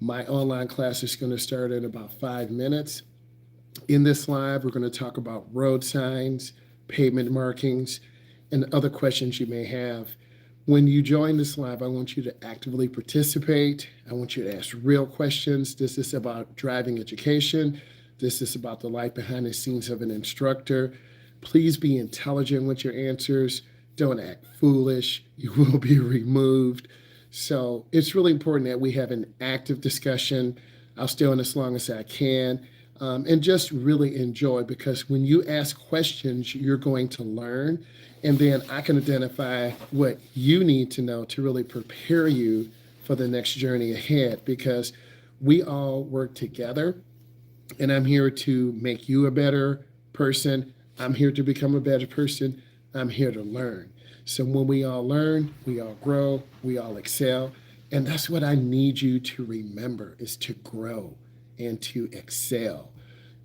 My online class is going to start in about 5 minutes. In this live, we're going to talk about road signs, pavement markings, and other questions you may have. When you join this live, I want you to actively participate. I want you to ask real questions. This is about driving education. This is about the life behind the scenes of an instructor. Please be intelligent with your answers. Don't act foolish. You will be removed. So it's really important that we have an active discussion. I'll stay on as long as I can. And just really enjoy, because when you ask questions, you're going to learn. And then I can identify what you need to know to really prepare you for the next journey ahead, because we all work together. And I'm here to make you a better person. I'm here to become a better person. I'm here to learn. So when we all learn, we all grow, we all excel. And that's what I need you to remember, is to grow and to excel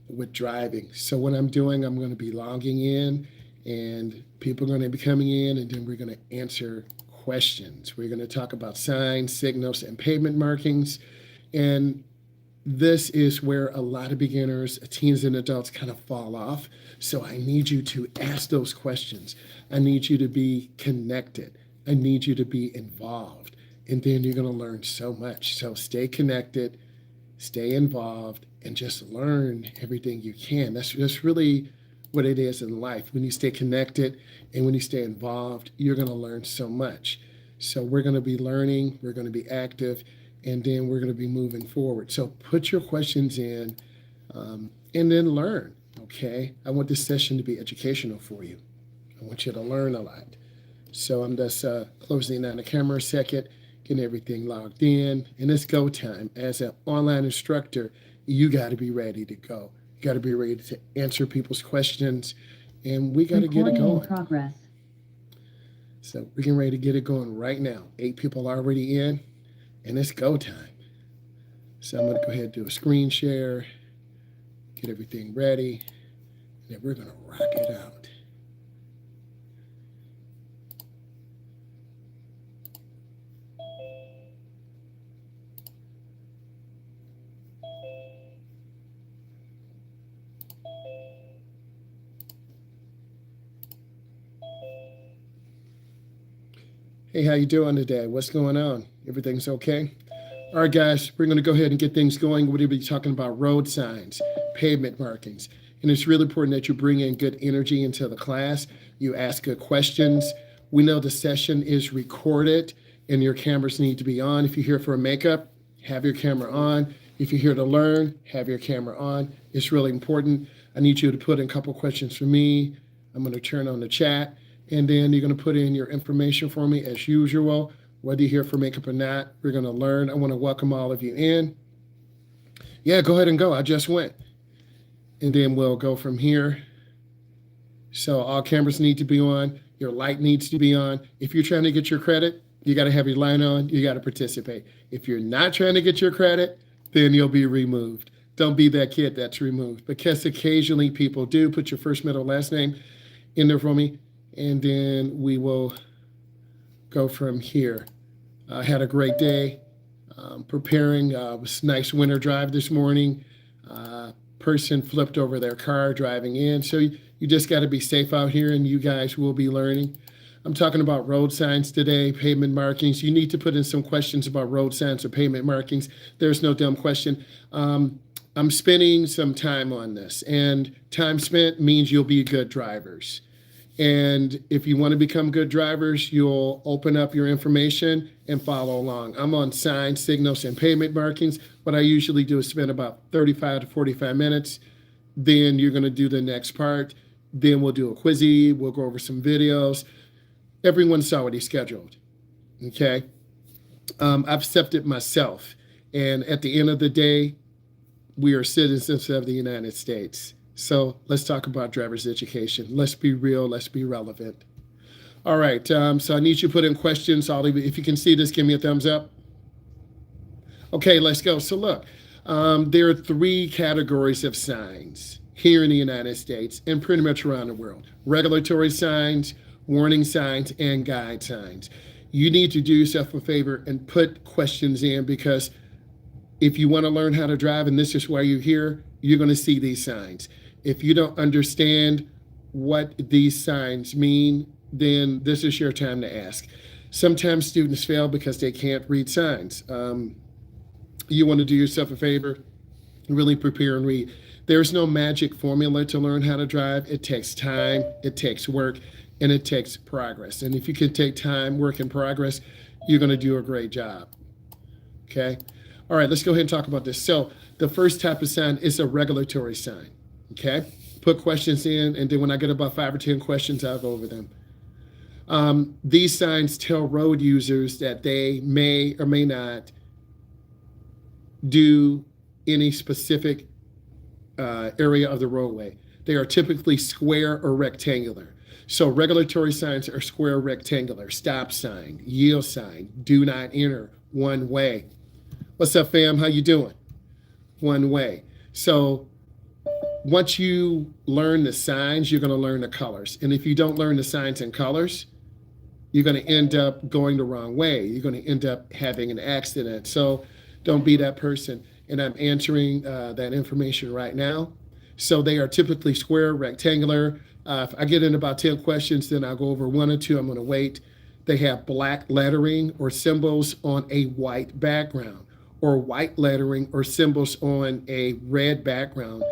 with driving. So what I'm doing, I'm going to be logging in, and people are going to be coming in, and then we're going to answer questions. We're going to talk about signs, signals, and pavement markings. And this is where a lot of beginners, teens and adults, kind of fall off. So I need you to ask those questions. I need you to be connected. I need you to be involved. And then you're going to learn so much. So stay connected, stay involved, and just learn everything you can. That's really what it is in life. When you stay connected and when you stay involved, you're going to learn so much. So we're going to be learning, we're going to be active, and then we're going to be moving forward. So put your questions in, and then learn, okay? I want this session to be educational for you. I want you to learn a lot. So I'm just closing down the camera a second, getting everything logged in, and it's go time. As an online instructor, you got to be ready to go. You got to be ready to answer people's questions, and we got to get it going. Progress. So we're getting ready to get it going right now. 8 people already in, and it's go time. So I'm going to go ahead and do a screen share, get everything ready, and then we're going to rock it out. Hey, how you doing today? What's going on? Everything's okay? All right, guys, we're going to go ahead and get things going. We're going to be talking about road signs, pavement markings. And it's really important that you bring in good energy into the class. You ask good questions. We know the session is recorded and your cameras need to be on. If you're here for a makeup, have your camera on. If you're here to learn, have your camera on. It's really important. I need you to put in a couple questions for me. I'm going to turn on the chat. And then you're going to put in your information for me as usual. Whether you're here for makeup or not, we're going to learn. I want to welcome all of you in. Yeah, go ahead and go. I just went. And then we'll go from here. So all cameras need to be on. Your light needs to be on. If you're trying to get your credit, you got to have your light on. You got to participate. If you're not trying to get your credit, then you'll be removed. Don't be that kid that's removed, because occasionally people do. Put your first, middle, last name in there for me. And then we will go from here. I had a great day preparing. It was a nice winter drive this morning. Person flipped over their car driving in. So you just got to be safe out here, and you guys will be learning. I'm talking about road signs today, pavement markings. You need to put in some questions about road signs or pavement markings. There's no dumb question. I'm spending some time on this, and time spent means you'll be good drivers. And if you want to become good drivers, you'll open up your information and follow along. I'm on signs, signals, and pavement markings. What I usually do is spend about 35 to 45 minutes. Then you're going to do the next part. Then we'll do a quizzy. We'll go over some videos. Everyone's already scheduled. Okay? I've accepted myself. And at the end of the day, we are citizens of the United States. So let's talk about driver's education. Let's be real. Let's be relevant. All right. So I need you to put in questions. If you can see this, give me a thumbs up. Okay, let's go. So look, there are 3 categories of signs here in the United States and pretty much around the world: regulatory signs, warning signs, and guide signs. You need to do yourself a favor and put questions in, because If you want to learn how to drive, and this is why you're here, you're going to see these signs. If you don't understand what these signs mean, then this is your time to ask. Sometimes students fail because they can't read signs. You want to do yourself a favor, really prepare and read. There's no magic formula to learn how to drive. It takes time, it takes work, and it takes progress. And if you can take time, work, and progress, you're going to do a great job. Okay? All right, let's go ahead and talk about this. So the first type of sign is a regulatory sign. Okay? Put questions in, and then when I get about 5 or 10 questions, I'll go over them. These signs tell road users that they may or may not do any specific area of the roadway. They are typically square or rectangular. So regulatory signs are square or rectangular. Stop sign, yield sign, do not enter, one way. What's up, fam? How you doing? One way. So once you learn the signs, you're going to learn the colors. And if you don't learn the signs and colors, you're going to end up going the wrong way. You're going to end up having an accident. So don't be that person. And I'm answering that information right now. So they are typically square, rectangular. If I get in about 10 questions, then I'll go over 1 or 2. I'm going to wait. They have black lettering or symbols on a white background, or white lettering or symbols on a red background.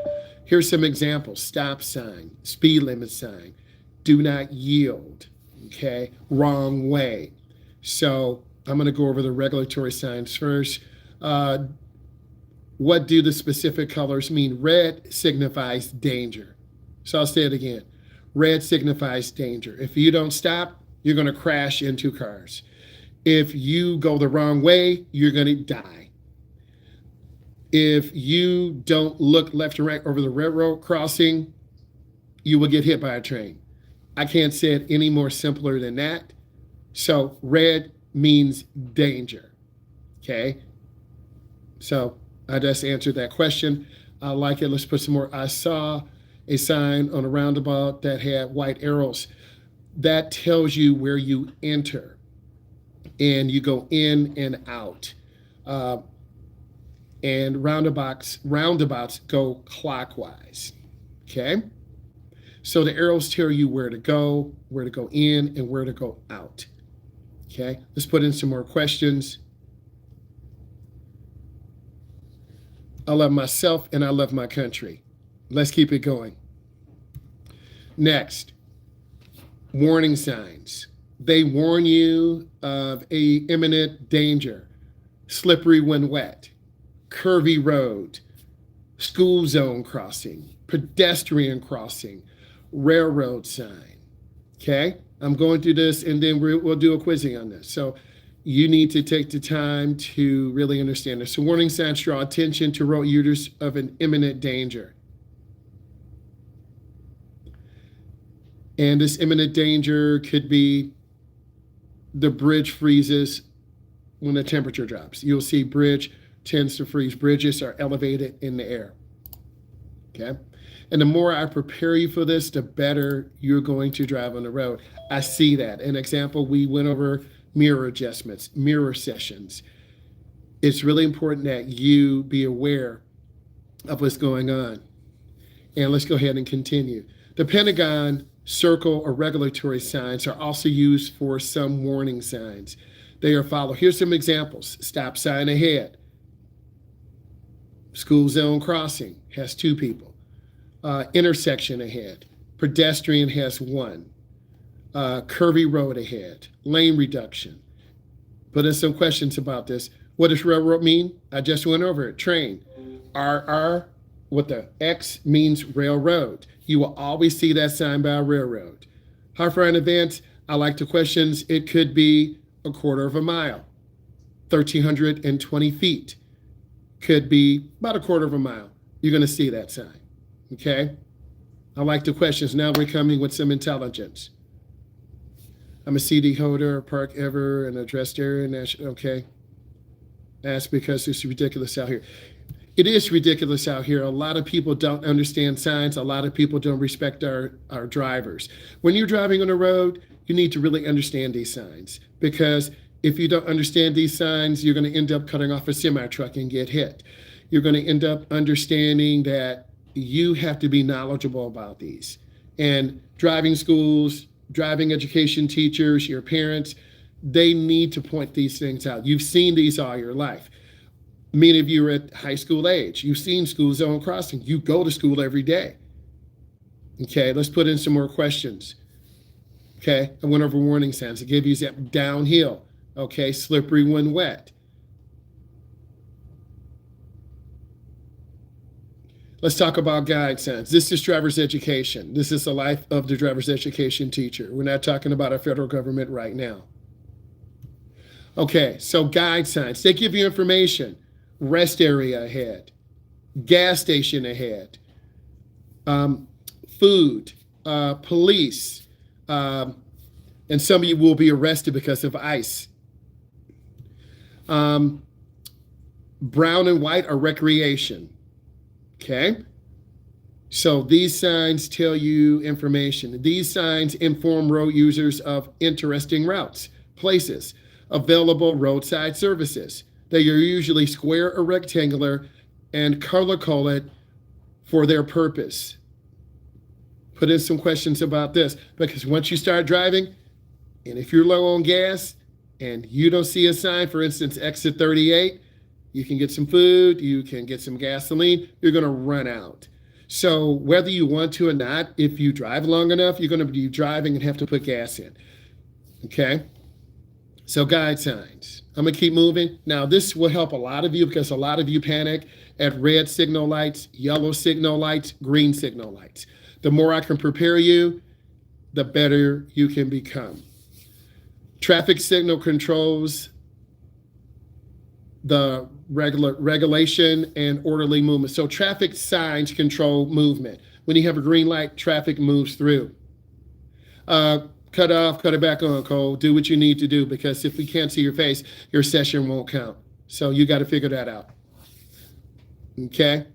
Here's some examples: stop sign, speed limit sign, do not yield, okay, wrong way. So I'm going to go over the regulatory signs first. What do the specific colors mean? Red signifies danger. So I'll say it again. Red signifies danger. If you don't stop, you're going to crash into cars. If you go the wrong way, you're going to die. If you don't look left or right over the railroad crossing, you will get hit by a train. I can't say it any more simpler than that. So red means danger. Okay? So I just answered that question. I like it. Let's put some more. I saw a sign on a roundabout that had white arrows. That tells you where you enter, and you go in and out. And roundabouts go clockwise. Okay? So the arrows tell you where to go in, and where to go out. Okay? Let's put in some more questions. I love myself and I love my country. Let's keep it going. Next, warning signs. They warn you of a imminent danger: slippery when wet, curvy road, school zone crossing, pedestrian crossing, railroad sign. Okay? I'm going through this, and then we'll do a quizzing on this. So you need to take the time to really understand this. So warning signs draw attention to road users of an imminent danger. And this imminent danger could be the bridge freezes when the temperature drops. You'll see bridge tends to freeze. Bridges are elevated in the air. Okay? And the more I prepare you for this, the better you're going to drive on the road. I see that. An example, we went over mirror adjustments, mirror sessions. It's really important that you be aware of what's going on. And let's go ahead and continue. The Pentagon, circle, or regulatory signs are also used for some warning signs. They are followed. Here's some examples. Stop sign ahead. School zone crossing has 2 people. Intersection ahead. Pedestrian has 1. Curvy road ahead. Lane reduction. Put in some questions about this. What does railroad mean? I just went over it. Train. RR with the X means railroad. You will always see that sign by a railroad. How far in advance? I like the questions. It could be a quarter of a mile, 1,320 feet. Could be about a quarter of a mile. You're going to see that sign. Okay? I like the questions. Now we're coming with some intelligence. I'm a CD holder, park ever, an addressed area. Okay. That's because it's ridiculous out here. It is ridiculous out here. A lot of people don't understand signs. A lot of people don't respect our drivers. When you're driving on the road, you need to really understand these signs, because If you don't understand these signs, you're going to end up cutting off a semi truck and get hit. You're going to end up understanding that you have to be knowledgeable about these. And driving schools, driving education teachers, your parents, they need to point these things out. You've seen these all your life. Many of you are at high school age. You've seen school zone crossing. You go to school every day. Okay, let's put in some more questions. Okay, I went over warning signs. I gave you that downhill. Okay, slippery when wet. Let's talk about guide signs. This is driver's education. This is the life of the driver's education teacher. We're not talking about our federal government right now. Okay, so guide signs. They give you information. Rest area ahead. Gas station ahead. Food. Police. And some of you will be arrested because of ICE. Brown and white are recreation. Okay? So these signs tell you information. These signs inform road users of interesting routes, places, available roadside services. They are usually square or rectangular and color-coded for their purpose. Put in some questions about this, because once you start driving, and if you're low on gas and you don't see a sign, for instance, exit 38, you can get some food, you can get some gasoline, you're going to run out. So whether you want to or not, if you drive long enough, you're going to be driving and have to put gas in. Okay? So guide signs. I'm going to keep moving. Now, this will help a lot of you because a lot of you panic at red signal lights, yellow signal lights, green signal lights. The more I can prepare you, the better you can become. Traffic signal controls the regulation and orderly movement. So traffic signs control movement. When you have a green light, traffic moves through. Cut off, cut it back on, Cole. Do what you need to do, because if we can't see your face, your session won't count. So you got to figure that out. Okay?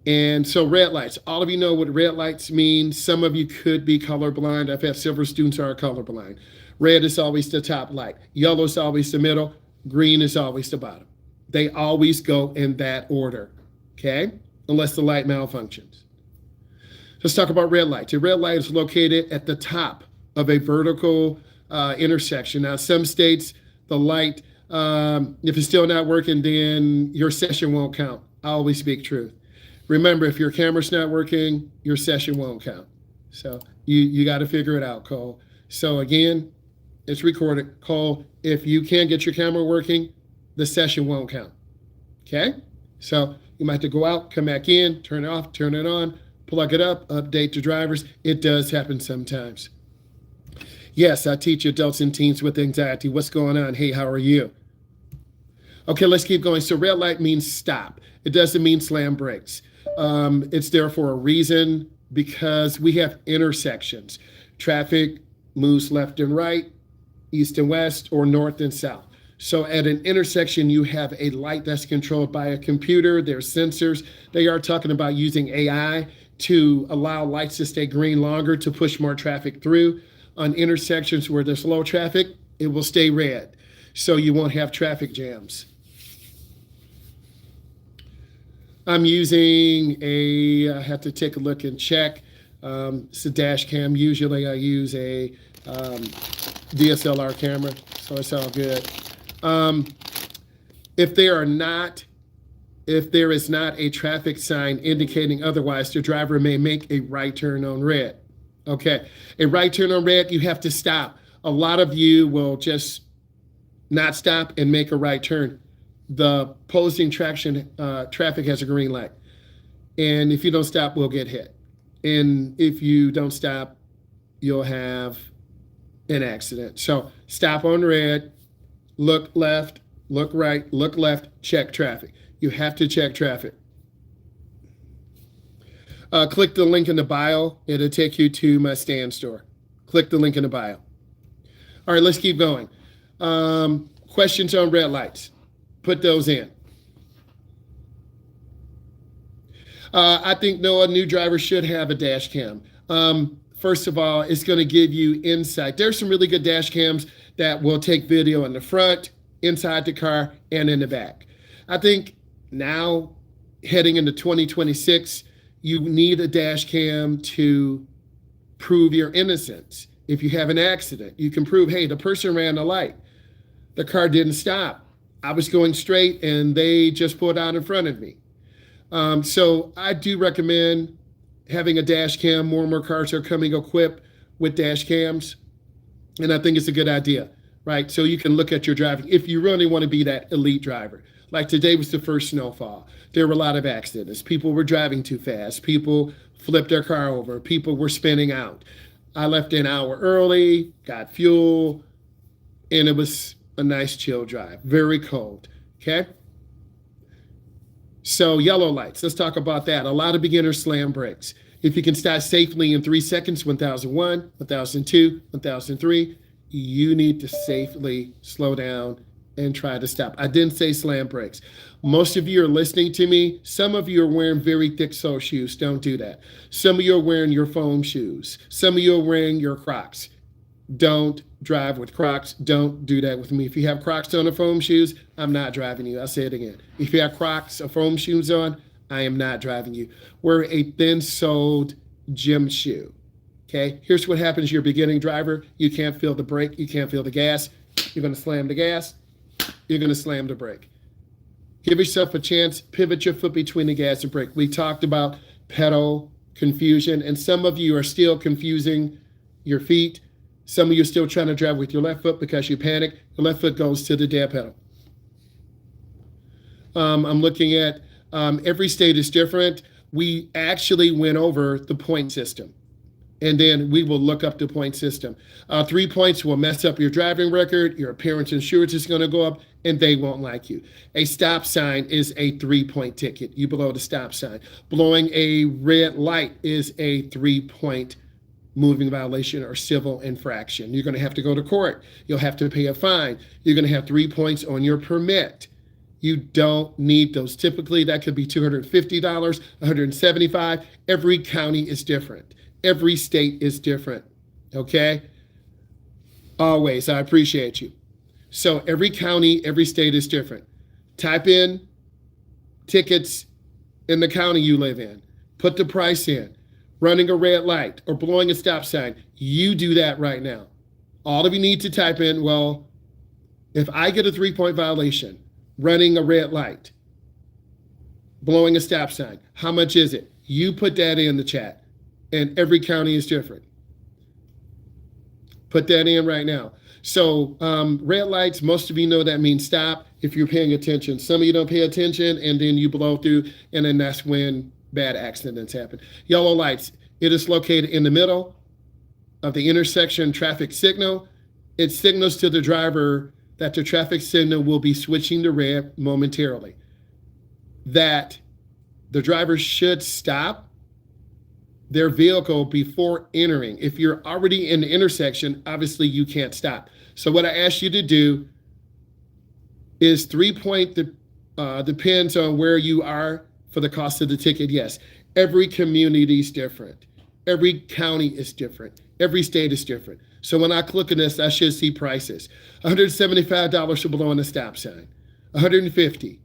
And so red lights. All of you know what red lights mean. Some of you could be colorblind. I've had several students who are colorblind. Red is always the top light. Yellow is always the middle. Green is always the bottom. They always go in that order, okay? Unless the light malfunctions. Let's talk about red lights. A red light is located at the top of a vertical intersection. Now, some states, the light, if it's still not working, then your session won't count. I always speak truth. Remember, if your camera's not working, your session won't count. So you got to figure it out, Cole. So again, it's recorded. Cole, if you can't get your camera working, the session won't count. Okay? So you might have to go out, come back in, turn it off, turn it on, plug it up, update the drivers. It does happen sometimes. Yes, I teach adults and teens with anxiety. What's going on? Hey, how are you? Okay, let's keep going. So red light means stop. It doesn't mean slam brakes. It's there for a reason, because we have intersections. Traffic moves left and right, east and west, or north and south. So at an intersection, you have a light that's controlled by a computer. There's sensors. They are talking about using AI to allow lights to stay green longer, to push more traffic through. On intersections where there's low traffic, it will stay red, so you won't have traffic jams. I'm using I have to take a look and check. It's a dash cam. Usually I use a DSLR camera, so it's all good. If there is not a traffic sign indicating otherwise, the driver may make a right turn on red. Okay, a right turn on red, you have to stop. A lot of you will just not stop and make a right turn. The opposing traffic has a green light. And if you don't stop, we'll get hit. And if you don't stop, you'll have an accident. So stop on red, look left, look right, look left, check traffic. You have to check traffic. Click the link in the bio. It'll take you to my stand store. Click the link in the bio. All right, let's keep going. Questions on red lights. Put those in. I think, Noah, new drivers should have a dash cam. First of all, it's going to give you insight. There's some really good dash cams that will take video in the front, inside the car, and in the back. I think now, heading into 2026, you need a dash cam to prove your innocence. If you have an accident, you can prove, hey, the person ran the light. The car didn't stop. I was going straight and they just pulled out in front of me. So I do recommend having a dash cam. More and more cars are coming equipped with dash cams. And I think it's a good idea, right? So you can look at your driving if you really want to be that elite driver. Like today was the first snowfall. There were a lot of accidents. People were driving too fast. People flipped their car over. People were spinning out. I left an hour early, got fuel, and it was a nice chill drive. Very cold, okay? So yellow lights, let's talk about that. A lot of beginners slam brakes. If you can start safely in 3 seconds, 1001, 1002, 1003, you need to safely slow down and try to stop. I didn't say slam brakes. Most of you are listening to me. Some of you are wearing very thick sole shoes. Don't do that. Some of you are wearing your foam shoes. Some of you are wearing your Crocs. Don't drive with Crocs. Don't do that with me. If you have Crocs on or foam shoes, I'm not driving you. I'll say it again. If you have Crocs or foam shoes on, I am not driving you. Wear a thin-soled gym shoe. Okay? Here's what happens. You're a beginning driver. You can't feel the brake. You can't feel the gas. You're going to slam the gas. You're going to slam the brake. Give yourself a chance. Pivot your foot between the gas and brake. We talked about pedal confusion, and some of you are still confusing your feet. Some of you are still trying to drive with your left foot because you panic. The left foot goes to the dab pedal. I'm looking at every state is different. We actually went over the point system, and then we will look up the point system. 3 points will mess up your driving record. Your appearance insurance is going to go up, and they won't like you. A stop sign is a 3-point ticket. You blow the stop sign. Blowing a red light is a 3-point moving violation or civil infraction. You're going to have to go to court. You'll have to pay a fine. You're going to have 3 points on your permit. You don't need those. Typically, that could be $250, $175. Every county is different. Every state is different, okay? Always, I appreciate you. So every county, every state is different. Type in tickets in the county you live in. Put the price in. Running a red light or blowing a stop sign. You do that right now. All of you need to type in, well, if I get a 3-point violation, running a red light, blowing a stop sign, how much is it? You put that in the chat. And every county is different. Put that in right now. So red lights, most of you know that means stop if you're paying attention. Some of you don't pay attention, and then you blow through, and then that's when bad accidents happen. Yellow lights, it is located in the middle of the intersection traffic signal. It signals to the driver that the traffic signal will be switching to red momentarily. That the driver should stop their vehicle before entering. If you're already in the intersection, obviously you can't stop. So what I ask you to do is 3-point depends on where you are for the cost of the ticket. Yes, every community is different. Every county is different. Every state is different. So when I click on this, I should see prices. $175 for blowing a stop sign. $150.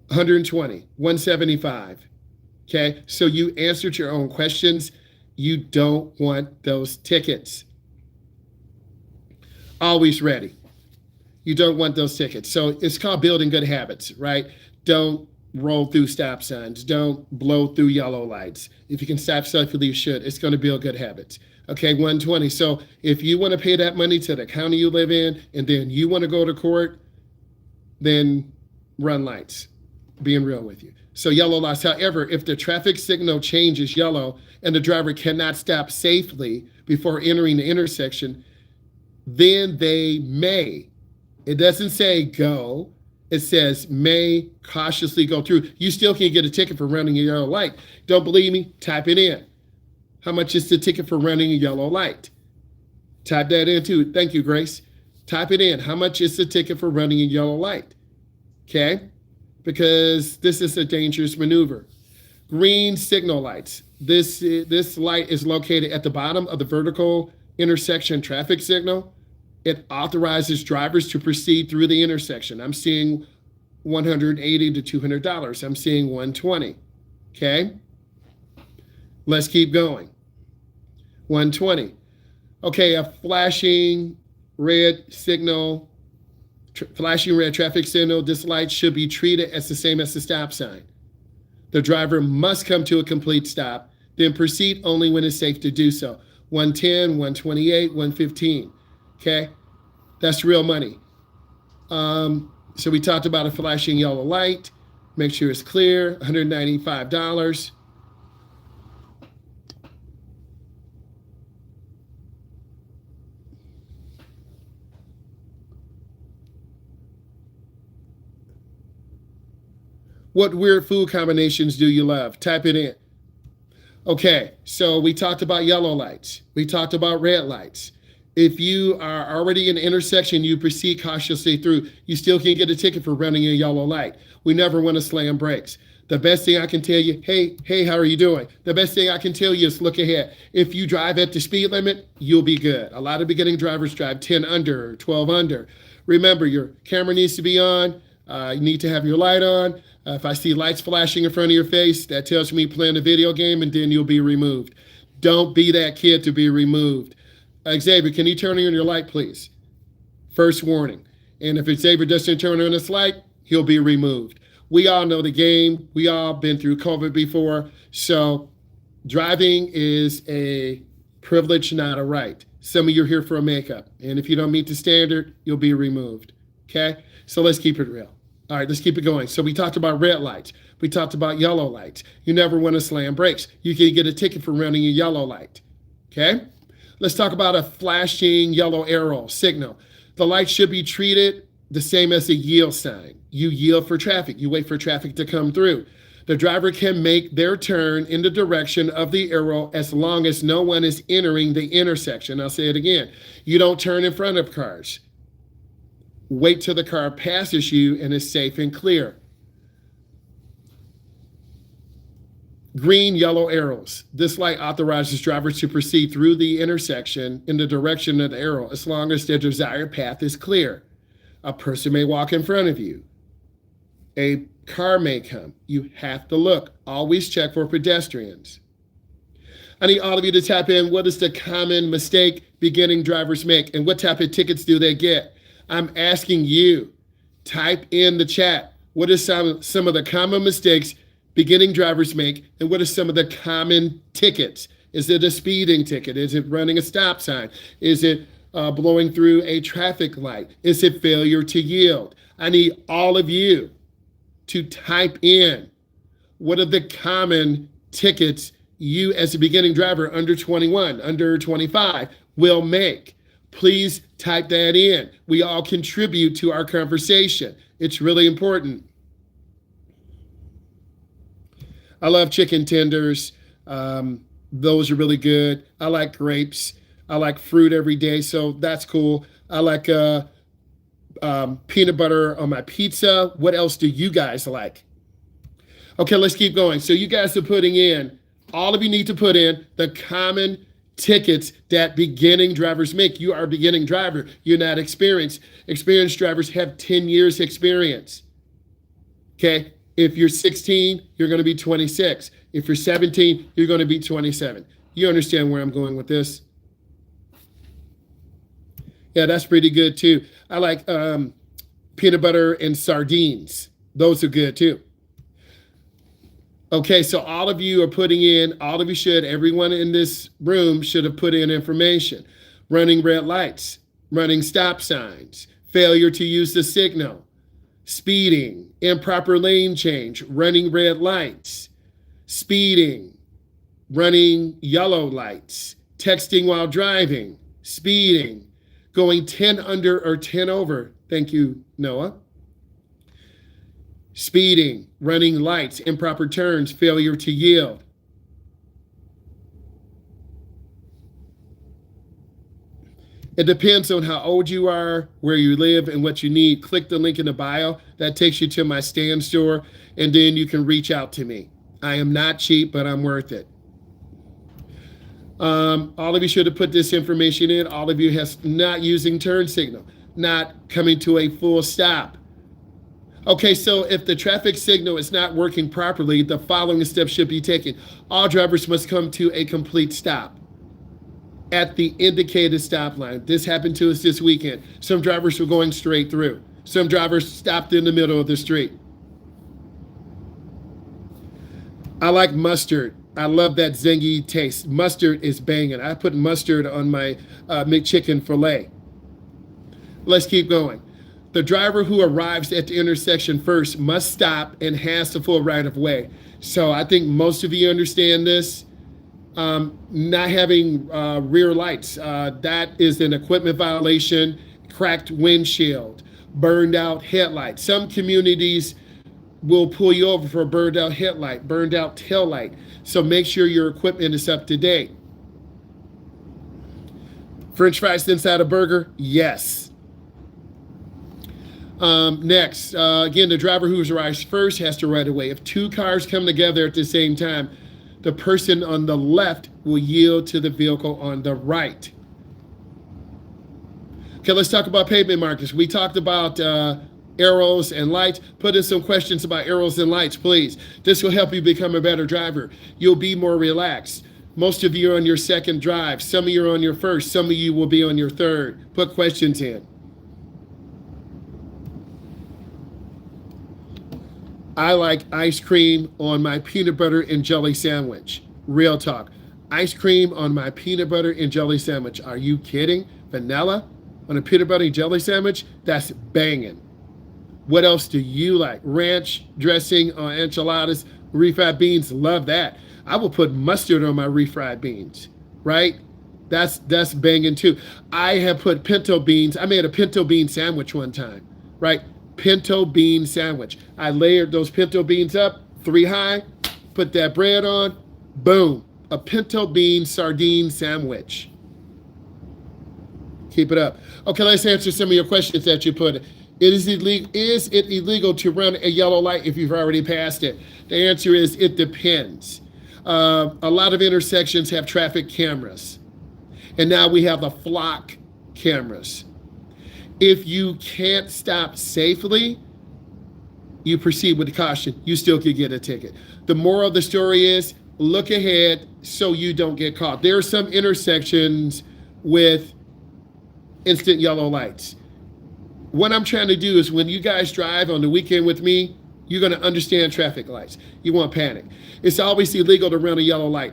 $120. $175. Okay, so you answered your own questions. You don't want those tickets. Always ready. You don't want those tickets. So it's called building good habits, right? Don't roll through stop signs. Don't blow through yellow lights. If you can stop safely, you should. It's going to build good habits. Okay, 120. So if you want to pay that money to the county you live in, and then you want to go to court, then run lights. Being real with you. So yellow lights. However, if the traffic signal changes yellow and the driver cannot stop safely before entering the intersection, then they may. It doesn't say go. It says may cautiously go through. You still can get a ticket for running a yellow light. Don't believe me? Type it in. How much is the ticket for running a yellow light? Type that in too. Thank you, Grace. Type it in. How much is the ticket for running a yellow light? Okay? Because this is a dangerous maneuver. Green signal lights. This light is located at the bottom of the vertical intersection traffic signal, it authorizes drivers to proceed through the intersection. I'm seeing $180 to $200. I'm seeing $120. Okay? Let's keep going. $120. Okay, a flashing red signal, flashing red traffic signal, this light should be treated as the same as the stop sign. The driver must come to a complete stop, then proceed only when it's safe to do so. 110, 128, 115. Okay, that's real money. So we talked about a flashing yellow light. Make sure it's clear, $195. What weird food combinations do you love? Type it in. Okay, so we talked about yellow lights. We talked about red lights. If you are already in an intersection, you proceed cautiously through, you still can get a ticket for running a yellow light. We never want to slam brakes. The best thing I can tell you, hey, how are you doing? The best thing I can tell you is look ahead. If you drive at the speed limit, you'll be good. A lot of beginning drivers drive 10 under, 12 under. Remember, your camera needs to be on. You need to have your light on. If I see lights flashing in front of your face, that tells me playing a video game, and then you'll be removed. Don't be that kid to be removed. Xavier, can you turn on your light, please? First warning. And if Xavier doesn't turn on his light, he'll be removed. We all know the game. We all been through COVID before. So driving is a privilege, not a right. Some of you are here for a makeup. And if you don't meet the standard, you'll be removed. Okay? So let's keep it real. All right, let's keep it going. So we talked about red lights. We talked about yellow lights. You never want to slam brakes. You can get a ticket for running a yellow light. Okay? Let's talk about a flashing yellow arrow signal. The light should be treated the same as a yield sign. You yield for traffic. You wait for traffic to come through. The driver can make their turn in the direction of the arrow as long as no one is entering the intersection. I'll say it again. You don't turn in front of cars. Wait till the car passes you and is safe and clear. Green, yellow arrows. This light authorizes drivers to proceed through the intersection in the direction of the arrow as long as their desired path is clear. A person may walk in front of you. A car may come. You have to look. Always check for pedestrians. I need all of you to type in what is the common mistake beginning drivers make and what type of tickets do they get. I'm asking you, type in the chat. What are some of the common mistakes beginning drivers make, and what are some of the common tickets? Is it a speeding ticket? Is it running a stop sign? Is it blowing through a traffic light? Is it failure to yield? I need all of you to type in what are the common tickets you as a beginning driver under 21, under 25 will make. Please type that in. We all contribute to our conversation. It's really important. I love chicken tenders. Those are really good. I like grapes. I like fruit every day, so that's cool. I like peanut butter on my pizza. What else do you guys like? Okay, let's keep going. So you guys are putting in, all of you need to put in the common tickets that beginning drivers make. You are a beginning driver. You're not experienced. Experienced drivers have 10 years experience. Okay? If you're 16, you're going to be 26. If you're 17, you're going to be 27. You understand where I'm going with this? Yeah, that's pretty good too. I like peanut butter and sardines. Those are good too. Okay, so all of you are putting in, all of you should, everyone in this room should have put in information. Running red lights, running stop signs, failure to use the signal, speeding, improper lane change, running red lights, speeding, running yellow lights, texting while driving, speeding, going 10 under or 10 over. Thank you, Noah. Speeding, running lights, improper turns, failure to yield. It depends on how old you are, where you live, and what you need. Click the link in the bio. That takes you to my stand store, and then you can reach out to me. I am not cheap, but I'm worth it. All of you should have put this information in. All of you has not using turn signal, not coming to a full stop. Okay, so if the traffic signal is not working properly, the following steps should be taken. All drivers must come to a complete stop at the indicated stop line. This happened to us this weekend. Some drivers were going straight through. Some drivers stopped in the middle of the street. I like mustard. I love that zingy taste. Mustard is banging. I put mustard on my McChicken filet. Let's keep going. The driver who arrives at the intersection first must stop and has the full right of way. So I think most of you understand this. Not having rear lights, that is an equipment violation. Cracked windshield, burned out headlight. Some communities will pull you over for a burned out headlight, burned out tail light. So make sure your equipment is up to date. French fries inside a burger? Yes. Next, again, the driver who arrives first has to right away. If two cars come together at the same time, the person on the left will yield to the vehicle on the right. Okay, let's talk about pavement markers. We talked about arrows and lights. Put in some questions about arrows and lights, please. This will help you become a better driver. You'll be more relaxed. Most of you are on your second drive. Some of you are on your first. Some of you will be on your third. Put questions in. I like ice cream on my peanut butter and jelly sandwich. Real talk. Ice cream on my peanut butter and jelly sandwich. Are you kidding? Vanilla on a peanut butter and jelly sandwich? That's banging. What else do you like? Ranch dressing on enchiladas, refried beans. Love that. I will put mustard on my refried beans, right? That's banging too. I have put pinto beans. I made a pinto bean sandwich one time, right? Pinto bean sandwich. I layered those pinto beans up, 3 high, put that bread on, boom, a pinto bean sardine sandwich. Keep it up. Okay, let's answer some of your questions that you put. Is it illegal to run a yellow light if you've already passed it? The answer is it depends. A lot of intersections have traffic cameras. And now we have the flock cameras. If you can't stop safely, you proceed with caution. You still could get a ticket. The moral of the story is look ahead so you don't get caught. There are some intersections with instant yellow lights. What I'm trying to do is when you guys drive on the weekend with me, you're going to understand traffic lights. You won't panic. It's always illegal to run a yellow light.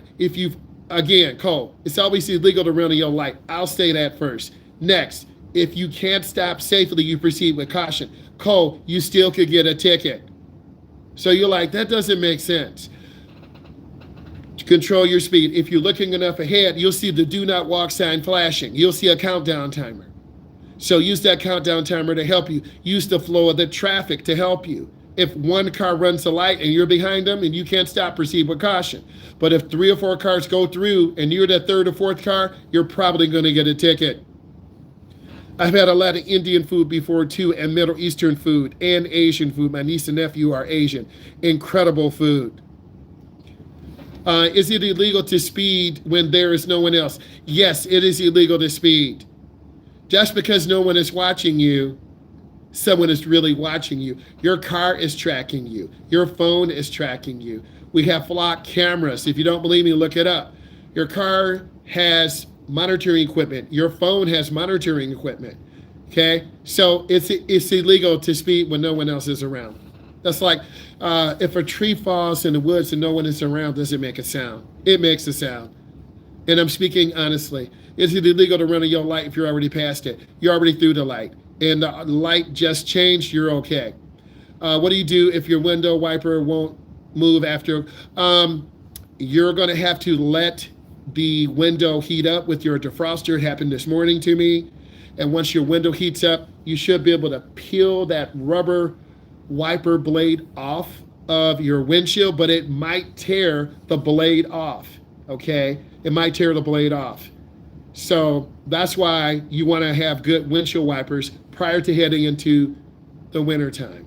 Cole, it's always illegal to run a yellow light. I'll say that first. Next. If you can't stop safely, you proceed with caution. Cole, you still could get a ticket. So you're like, that doesn't make sense. Control your speed. If you're looking enough ahead, you'll see the do not walk sign flashing. You'll see a countdown timer. So use that countdown timer to help you. Use the flow of the traffic to help you. If one car runs a light and you're behind them and you can't stop, proceed with caution. But if 3 or 4 cars go through and you're the 3rd or 4th car, you're probably going to get a ticket. I've had a lot of Indian food before too, and Middle Eastern food, and Asian food. My niece and nephew are Asian. Incredible food. Is it illegal to speed when there is no one else? Yes, it is illegal to speed. Just because no one is watching you, someone is really watching you. Your car is tracking you. Your phone is tracking you. We have flock cameras. If you don't believe me, look it up. Your car has monitoring equipment. Your phone has monitoring equipment. Okay, so it's illegal to speed when no one else is around. That's like if a tree falls in the woods and no one is around, does it make a sound? It makes a sound. And I'm speaking honestly. Is it illegal to run a yellow light if you're already past it? You're already through the light, and the light just changed. You're okay. What do you do if your window wiper won't move after? You're going to have to let the window heat up with your defroster. It happened this morning to me. And once your window heats up, you should be able to peel that rubber wiper blade off of your windshield, but it might tear the blade off, okay? It might tear the blade off. So that's why you want to have good windshield wipers prior to heading into the winter time,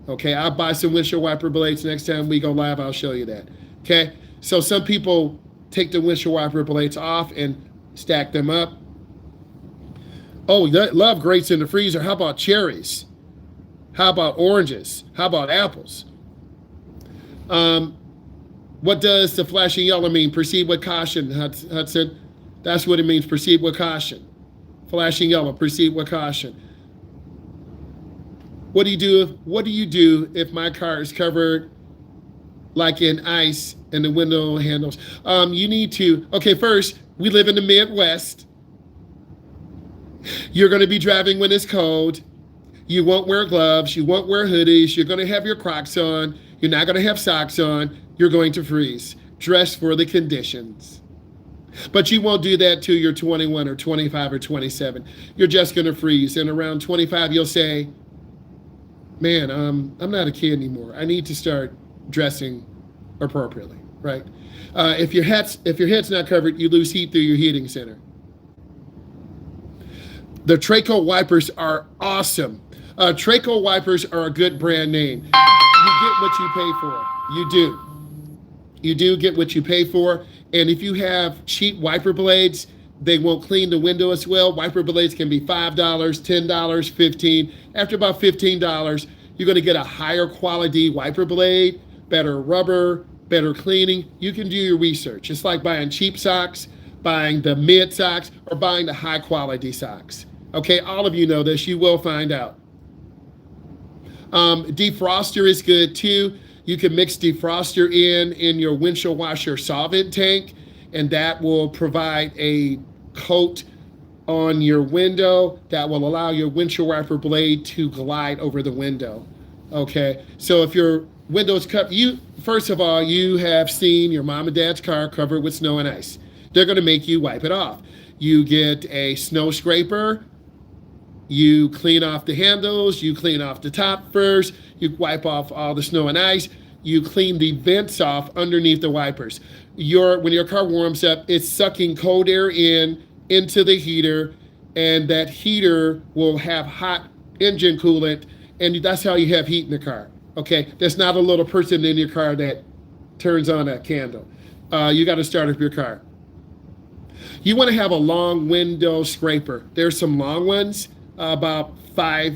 okay? I'll buy some windshield wiper blades next time we go live. I'll show you that, okay? So some people take the windshield wiper blades off and stack them up. Oh, love grapes in the freezer. How about cherries? How about oranges? How about apples? What does the flashing yellow mean? Proceed with caution, Hudson. That's what it means, proceed with caution. Flashing yellow, proceed with caution. What do you do if my car is covered like in ice and the window handles? You need to, okay, first, we live in the Midwest. You're going to be driving when it's cold. You won't wear gloves. You won't wear hoodies. You're going to have your Crocs on. You're not going to have socks on. You're going to freeze. Dress for the conditions. But you won't do that till you're 21 or 25 or 27. You're just going to freeze. And around 25, you'll say, man, I'm not a kid anymore. I need to start dressing appropriately, right? If your head's not covered, you lose heat through your heating center. The Traco wipers are awesome. Traco wipers are a good brand name. You get what you pay for. You do. You do get what you pay for. And if you have cheap wiper blades, they won't clean the window as well. Wiper blades can be $5, $10, $15. After about $15, you're going to get a higher quality wiper blade, better rubber, better cleaning. You can do your research. It's like buying cheap socks, buying the mid socks, or buying the high quality socks. Okay, all of you know this. You will find out. Defroster is good too. You can mix defroster in your windshield washer solvent tank, and that will provide a coat on your window that will allow your windshield wiper blade to glide over the window. Okay, so if your window's covered, first of all, you have seen your mom and dad's car covered with snow and ice. They're going to make you wipe it off. You get a snow scraper. You clean off the handles, you clean off the top first, you wipe off all the snow and ice, you clean the vents off underneath the wipers. When your car warms up, it's sucking cold air into the heater, and that heater will have hot engine coolant, and that's how you have heat in the car, okay? There's not a little person in your car that turns on a candle. You gotta start up your car. You wanna have a long window scraper. There's some long ones, about 3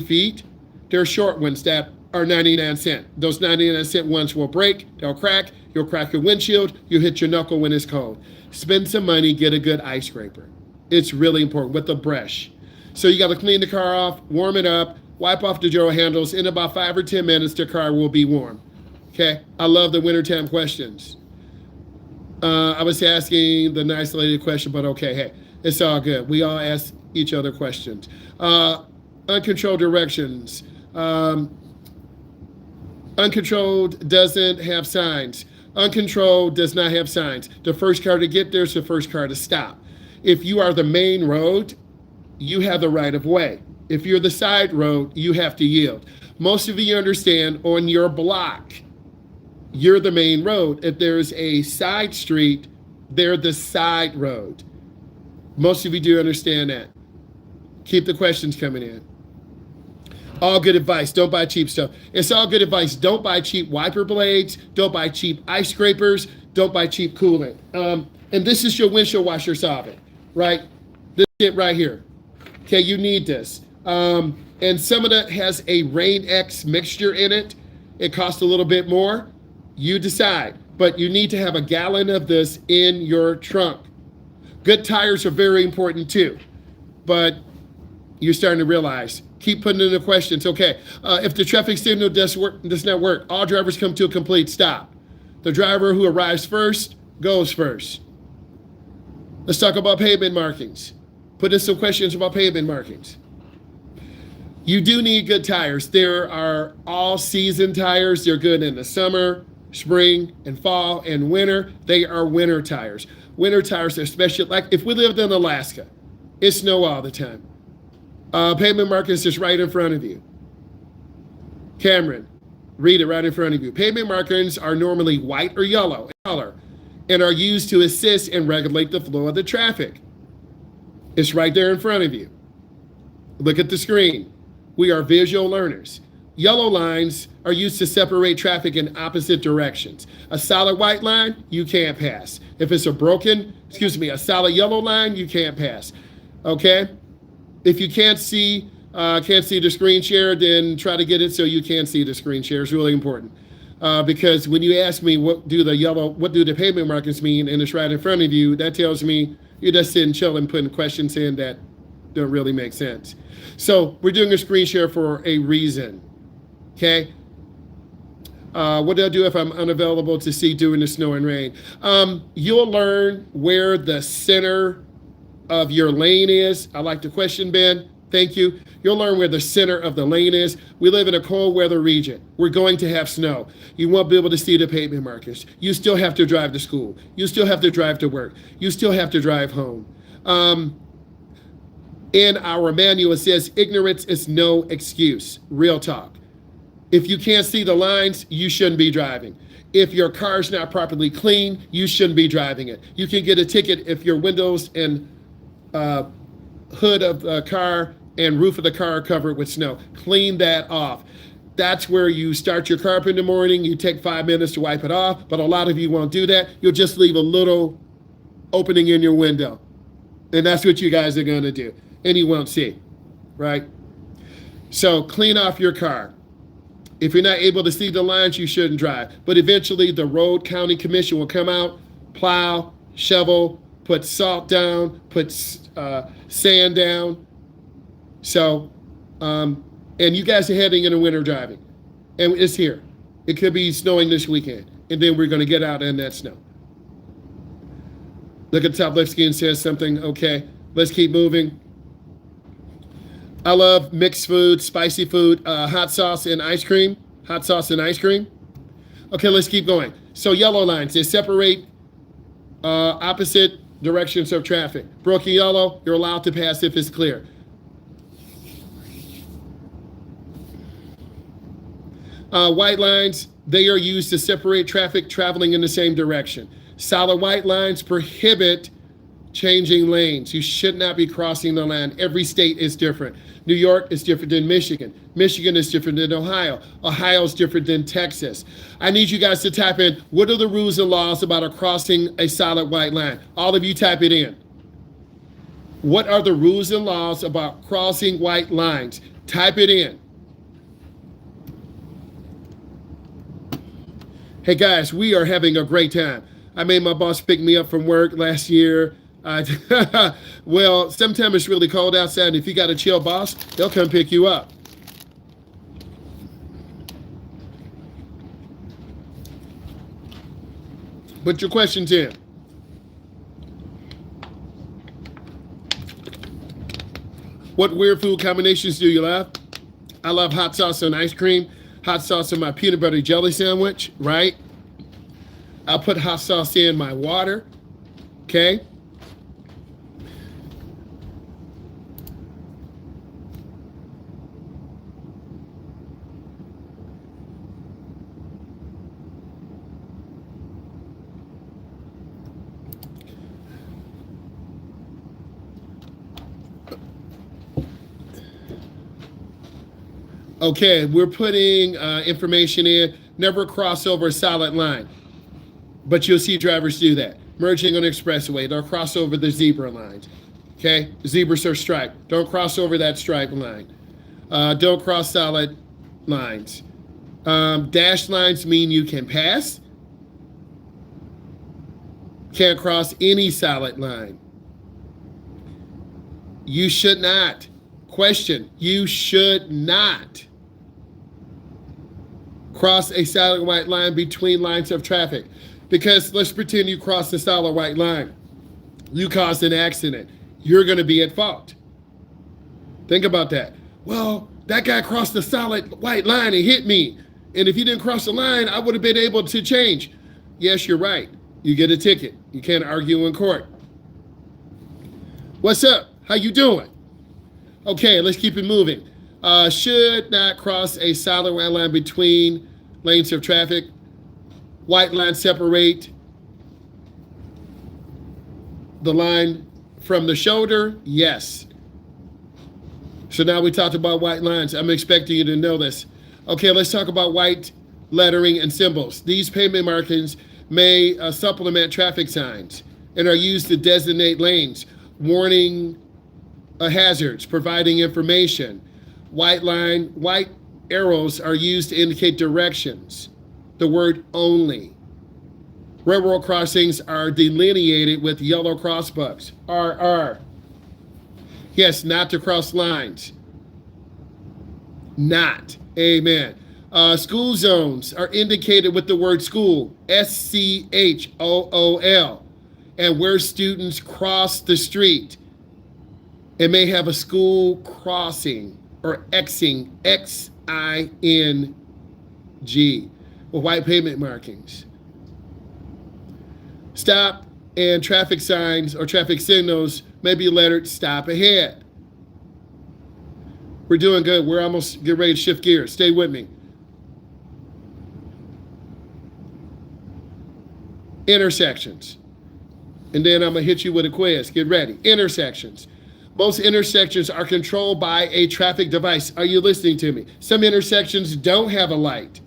feet. There are short ones that are 99¢. Those 99¢ ones will break, they'll crack, you'll crack your windshield, you'll hit your knuckle when it's cold. Spend some money, get a good ice scraper. It's really important, with a brush. So you gotta clean the car off, warm it up, wipe off the door handles. In about 5 or 10 minutes, the car will be warm. Okay, I love the wintertime questions. I was asking the nice lady a question, but okay, hey. It's all good. We all ask each other questions. Uncontrolled directions. Uncontrolled doesn't have signs. Uncontrolled does not have signs. The first car to get there is the first car to stop. If you are the main road, you have the right of way. If you're the side road, you have to yield. Most of you understand on your block, you're the main road. If there's a side street, they're the side road. Most of you do understand that. Keep the questions coming in. All good advice. Don't buy cheap stuff. It's all good advice. Don't buy cheap wiper blades. Don't buy cheap ice scrapers. Don't buy cheap coolant. And this is your windshield washer solvent, right? This shit right here. Okay, you need this. And some of that has a Rain X mixture in it. It costs a little bit more. You decide. But you need to have a gallon of this in your trunk. Good tires are very important too, but you're starting to realize, keep putting in the questions. Okay, if the traffic signal does not work, all drivers come to a complete stop. The driver who arrives first goes first. Let's talk about pavement markings. Put in some questions about pavement markings. You do need good tires. There are all-season tires. They're good in the summer, spring, and fall, and winter. They are winter tires. Winter tires are special. Like if we lived in Alaska, it snows all the time. Pavement markings is right in front of you. Cameron, read it right in front of you. Pavement markings are normally white or yellow in color and are used to assist and regulate the flow of the traffic. It's right there in front of you. Look at the screen. We are visual learners. Yellow lines are used to separate traffic in opposite directions. A solid white line, you can't pass. If it's a solid yellow line, you can't pass. Okay? If you can't see the screen share, then try to get it so you can see the screen share. It's really important. Because when you ask me what do the pavement markings mean, and it's right in front of you, that tells me you're just sitting chilling, putting questions in that don't really make sense. So we're doing a screen share for a reason. Okay? What do I do if I'm unavailable to see during the snow and rain? You'll learn where the center of your lane is. I like the question, Ben. Thank you. You'll learn where the center of the lane is. We live in a cold weather region. We're going to have snow. You won't be able to see the pavement markers. You still have to drive to school. You still have to drive to work. You still have to drive home. In our manual, it says ignorance is no excuse. Real talk. If you can't see the lines, you shouldn't be driving. If your car's not properly clean, you shouldn't be driving it. You can get a ticket if your windows and hood of the car and roof of the car are covered with snow. Clean that off. That's where you start your car up in the morning. You take 5 minutes to wipe it off, but a lot of you won't do that. You'll just leave a little opening in your window. And that's what you guys are going to do. And you won't see, right? So clean off your car. If you're not able to see the lines, you shouldn't drive. But eventually the road county commission will come out, plow, shovel, put salt down, put sand down. So, and you guys are heading into winter driving. And it's here. It could be snowing this weekend. And then we're going to get out in that snow. Look at the top left screen, says something. Okay, let's keep moving. I love mixed food, spicy food, hot sauce and ice cream. Hot sauce and ice cream. Okay, let's keep going. So yellow lines, they separate opposite directions of traffic. Broken yellow, you're allowed to pass if it's clear. White lines, they are used to separate traffic traveling in the same direction. Solid white lines prohibit changing lanes. You should not be crossing the line. Every state is different. New York is different than Michigan. Michigan is different than Ohio. Ohio is different than Texas. I need you guys to type in, what are the rules and laws about crossing a solid white line? All of you type it in. What are the rules and laws about crossing white lines? Type it in. Hey guys, we are having a great time. I made my boss pick me up from work last year. Well, sometimes it's really cold outside, and if you got a chill boss, they'll come pick you up. Put your questions in. What weird food combinations do you love? I love hot sauce and ice cream. Hot sauce in my peanut butter jelly sandwich, right? I'll put hot sauce in my water, okay? Okay, we're putting information in. Never cross over a solid line. But you'll see drivers do that. Merging on an expressway, they'll cross over the zebra lines. Okay, zebras are striped. Don't cross over that stripe line. Don't cross solid lines. Dashed lines mean you can pass. Can't cross any solid line. You should not. Question, you should not cross a solid white line between lines of traffic. Because let's pretend you crossed a solid white line. You caused an accident. You're going to be at fault. Think about that. Well, that guy crossed the solid white line and hit me. And if he didn't cross the line, I would have been able to change. Yes, you're right. You get a ticket. You can't argue in court. What's up? How you doing? Okay, let's keep it moving. Should not cross a solid white line between lanes of traffic. White lines separate the line from the shoulder. Yes. So now we talked about white lines. I'm expecting you to know this. Okay, let's talk about white lettering and symbols. These pavement markings may supplement traffic signs and are used to designate lanes, warning hazards, providing information. White arrows are used to indicate directions. The word only. Railroad crossings are delineated with yellow crossbucks. RR. Yes, not to cross lines. Not. Amen. School zones are indicated with the word school. SCHOOL. And where students cross the street. It may have a school crossing or Xing, XING, with white pavement markings. Stop and traffic signs or traffic signals may be lettered stop ahead. We're doing good. We're almost getting ready to shift gears. Stay with me. Intersections. And then I'm going to hit you with a quiz. Get ready. Intersections. Most intersections are controlled by a traffic device. Are you listening to me? Some intersections don't have a light.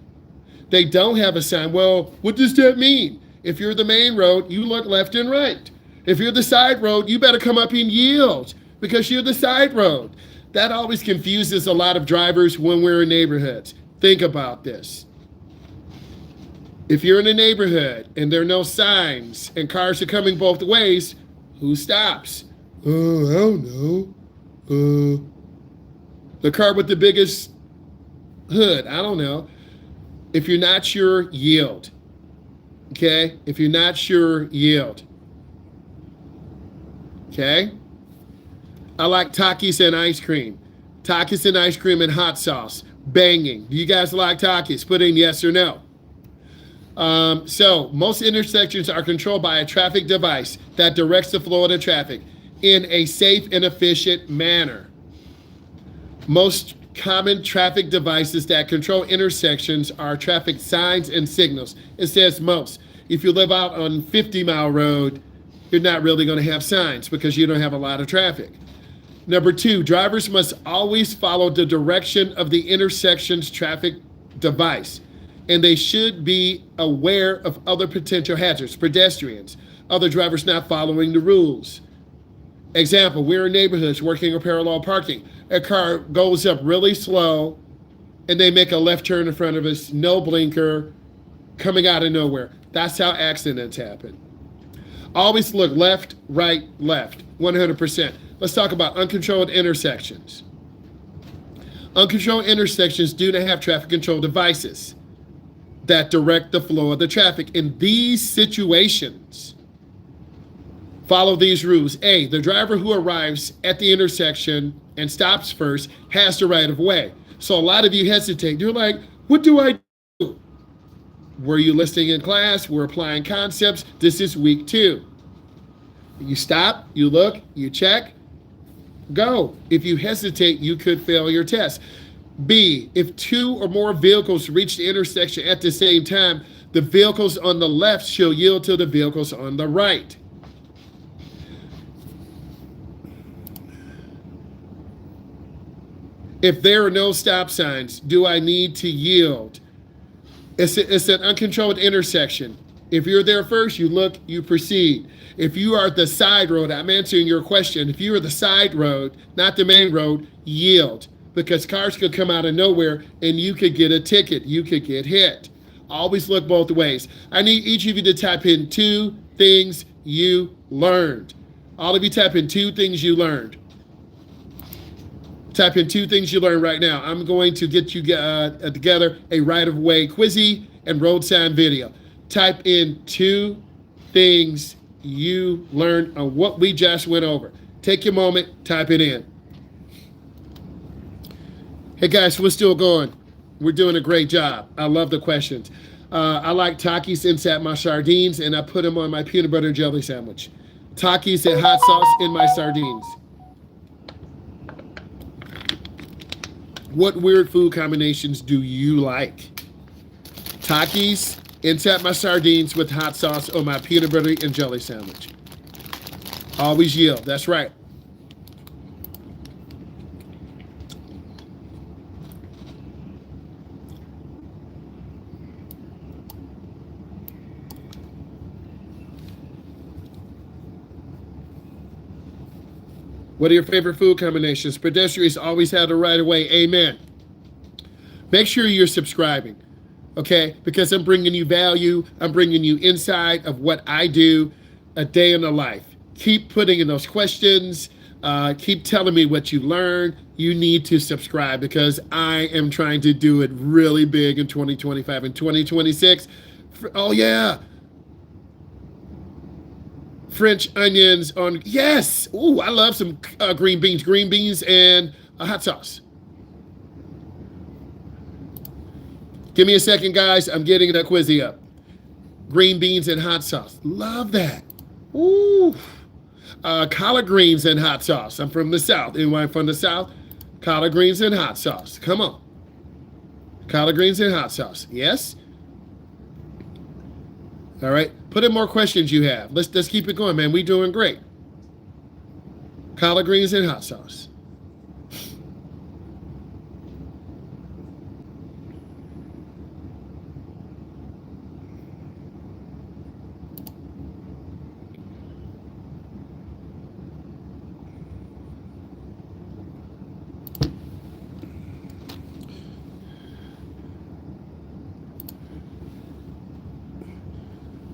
They don't have a sign. Well, what does that mean? If you're the main road, you look left and right. If you're the side road, you better come up and yield because you're the side road. That always confuses a lot of drivers when we're in neighborhoods. Think about this. If you're in a neighborhood and there are no signs and cars are coming both ways, who stops? Oh, I don't know. The car with the biggest hood, I don't know. If you're not sure, yield. Okay? If you're not sure, yield. Okay? I like Takis and ice cream. Takis and ice cream and hot sauce. Banging. Do you guys like Takis? Put in yes or no. So most intersections are controlled by a traffic device that directs the flow of the traffic in a safe and efficient manner. Most common traffic devices that control intersections are traffic signs and signals. It says most. If you live out on 50-mile road, you're not really going to have signs because you don't have a lot of traffic. Number 2, drivers must always follow the direction of the intersection's traffic device, and they should be aware of other potential hazards, pedestrians, other drivers not following the rules. Example, we're in neighborhoods working on parallel parking. A car goes up really slow and they make a left turn in front of us, no blinker, coming out of nowhere. That's how accidents happen. Always look left, right, left, 100%. Let's talk about uncontrolled intersections. Uncontrolled intersections do not have traffic control devices that direct the flow of the traffic. In these situations, follow these rules. A, the driver who arrives at the intersection and stops first has the right of way. So a lot of you hesitate. You're like, what do I do? Were you listening in class? We're applying concepts. This is week 2. You stop, you look, you check, go. If you hesitate, you could fail your test. B, if 2 or more vehicles reach the intersection at the same time, the vehicles on the left shall yield to the vehicles on the right. If there are no stop signs, do I need to yield? It's an uncontrolled intersection. If you're there first, you look, you proceed. If you are the side road, I'm answering your question. If you are the side road, not the main road, yield. Because cars could come out of nowhere and you could get a ticket. You could get hit. Always look both ways. I need each of you to type in 2 things you learned. All of you type in 2 things you learned. Type in 2 things you learned right now. I'm going to get you together a right-of-way quizzy and road sign video. Type in 2 things you learned on what we just went over. Take your moment, type it in. Hey guys, we're still going. We're doing a great job. I love the questions. I like Takis inside my sardines, and I put them on my peanut butter and jelly sandwich. Takis and hot sauce in my sardines. What weird food combinations do you like? Takis inside my sardines with hot sauce on my peanut butter and jelly sandwich. Always yield. That's right. What are your favorite food combinations? Pedestrians always have the right of way. Amen. Make sure you're subscribing, okay? Because I'm bringing you value. I'm bringing you insight of what I do a day in the life. Keep putting in those questions. Keep telling me what you learned. You need to subscribe because I am trying to do it really big in 2025 and 2026. Oh, yeah. French onions on, yes. Ooh, I love some green beans and hot sauce. Give me a second, guys. I'm getting that quizzy up. Green beans and hot sauce. Love that. Ooh. Collard greens and hot sauce. I'm from the South. Anyone from the South? Collard greens and hot sauce. Come on. Collard greens and hot sauce. Yes? All right. Put in more questions you have. Let's keep it going, man. We doing great. Collard greens and hot sauce.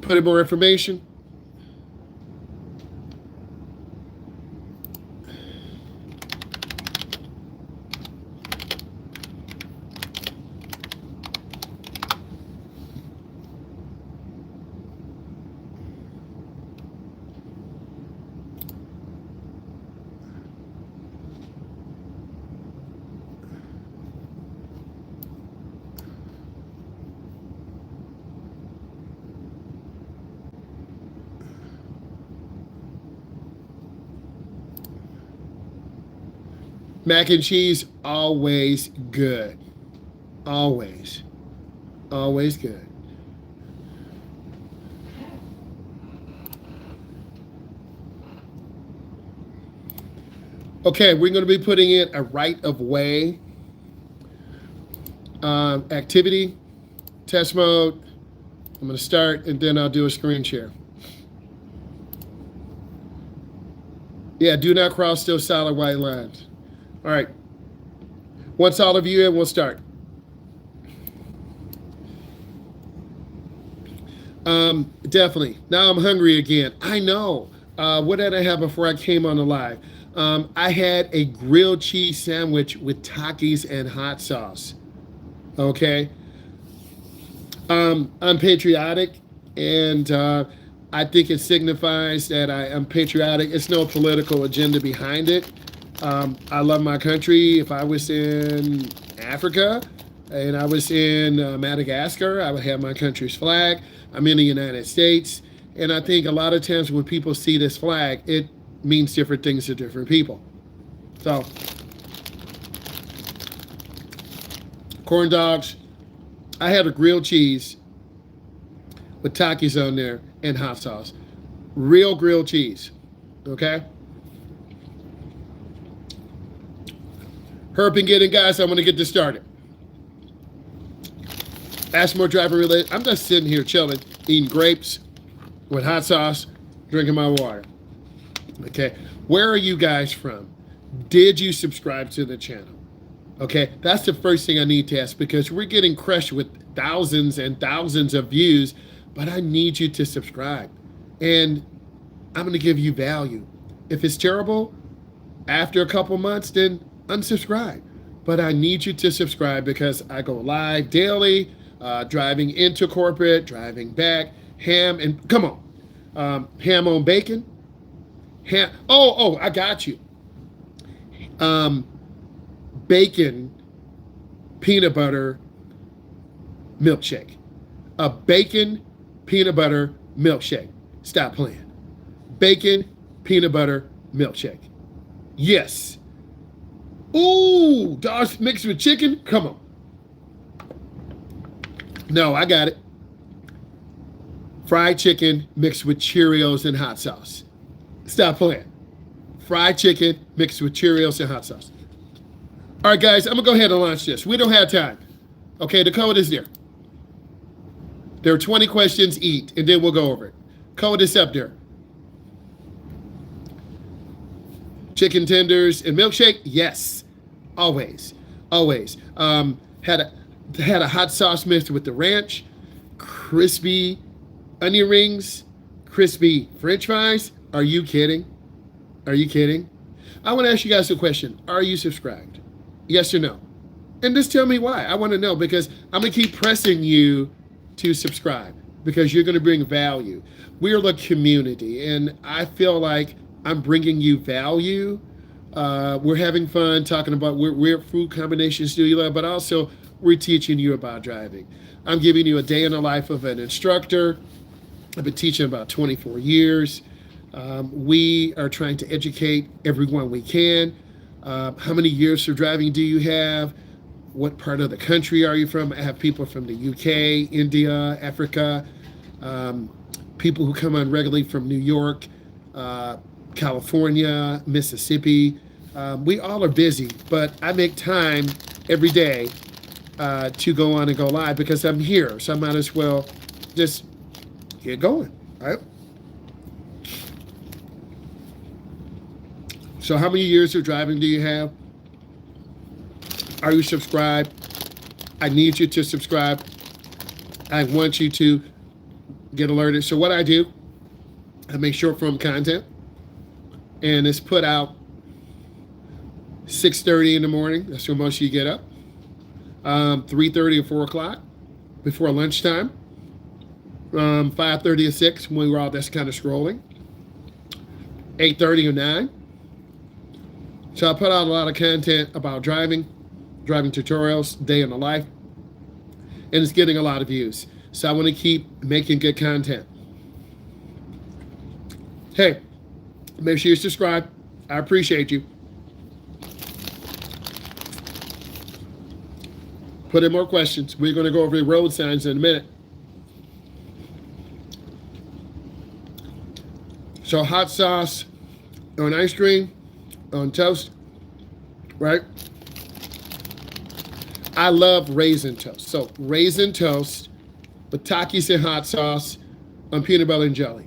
Put in more information. Mac and cheese, always good. Always. Always good. Okay, we're going to be putting in a right of way activity, test mode. I'm going to start and then I'll do a screen share. Yeah, do not cross those solid white lines. All right. Once all of you in, we'll start. Definitely. Now I'm hungry again. I know. What did I have before I came on the live? I had a grilled cheese sandwich with Takis and hot sauce. Okay. I'm patriotic, and I think it signifies that I am patriotic. It's no political agenda behind it. I love my country. If I was in Africa and I was in Madagascar, I would have my country's flag. I'm in the United States. And I think a lot of times when people see this flag, it means different things to different people. So, corn dogs. I had a grilled cheese with Takis on there and hot sauce. Real grilled cheese. Okay? Herb and getting, guys, I'm going to get this started. Ask more driver related. I'm just sitting here chilling, eating grapes with hot sauce, drinking my water. Okay. Where are you guys from? Did you subscribe to the channel? Okay. That's the first thing I need to ask because we're getting crushed with thousands and thousands of views, but I need you to subscribe. And I'm going to give you value. If it's terrible, after a couple months, then unsubscribe. But I need you to subscribe because I go live daily, driving into corporate, driving back, ham and come on, ham on bacon. Ham. Oh, I got you. Bacon, peanut butter, milkshake. A bacon, peanut butter, milkshake. Stop playing. Bacon, peanut butter, milkshake. Yes. Ooh, dogs mixed with chicken? Come on. No, I got it. Fried chicken mixed with Cheerios and hot sauce. Stop playing. Fried chicken mixed with Cheerios and hot sauce. All right, guys, I'm going to go ahead and launch this. We don't have time. Okay, the code is there. There are 20 questions each, and then we'll go over it. Code is up there. Chicken tenders and milkshake? Yes, always, always. Had a hot sauce mixed with the ranch, crispy onion rings, crispy French fries. Are you kidding? Are you kidding? I want to ask you guys a question. Are you subscribed? Yes or no? And just tell me why. I want to know, because I'm going to keep pressing you to subscribe, because you're going to bring value. We're the community, and I feel like I'm bringing you value. We're having fun talking about weird food combinations do you love, but also we're teaching you about driving. I'm giving you a day in the life of an instructor. I've been teaching about 24 years. We are trying to educate everyone we can. How many years of driving do you have? What part of the country are you from? I have people from the UK, India, Africa, people who come on regularly from New York, California, Mississippi. We all are busy, but I make time every day to go on and go live because I'm here. So I might as well just get going, right? So how many years of driving do you have? Are you subscribed? I need you to subscribe. I want you to get alerted. So what I do, I make short form content, and it's put out 6:30 in the morning. That's when most of you get up. 3:30 or 4 o'clock before lunchtime. 5:30 or 6 when we're all just kind of scrolling. 8:30 or 9. So I put out a lot of content about driving tutorials, day in the life, and it's getting a lot of views. So I want to keep making good content. Hey, make sure you subscribe. I appreciate you. Put in more questions. We're going to go over the road signs in a minute. So hot sauce on ice cream, on toast, right? I love raisin toast. So raisin toast with Takis and hot sauce on peanut butter and jelly.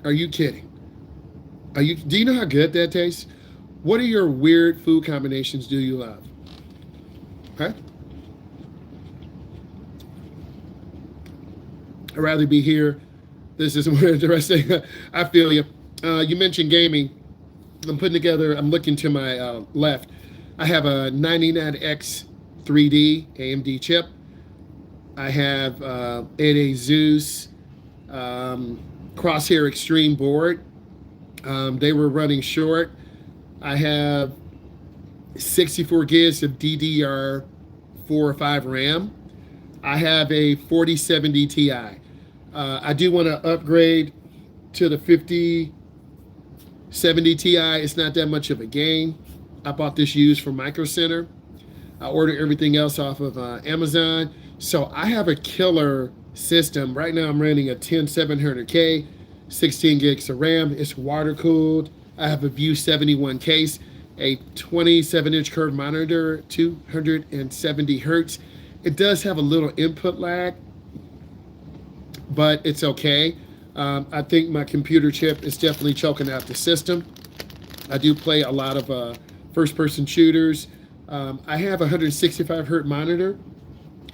Are you kidding? Do you know how good that tastes? What are your weird food combinations do you love? Okay? I'd rather be here. This is more interesting. I feel you. You mentioned gaming. I'm looking to my left. I have a 99X 3D AMD chip. I have a Zeus Crosshair Extreme board. They were running short. I have 64 gigs of DDR4 or 5 RAM. I have a 4070 Ti. I do want to upgrade to the 5070 Ti. It's not that much of a gain. I bought this used from Micro Center. I ordered everything else off of Amazon. So I have a killer system. Right now I'm running a 10700K, 16 gigs of RAM. It's water cooled. I have a View 71 case, a 27-inch curved monitor, 270 hertz. It does have a little input lag, but it's okay. I think my computer chip is definitely choking out the system. I do play a lot of first-person shooters. I have a 165 hertz monitor,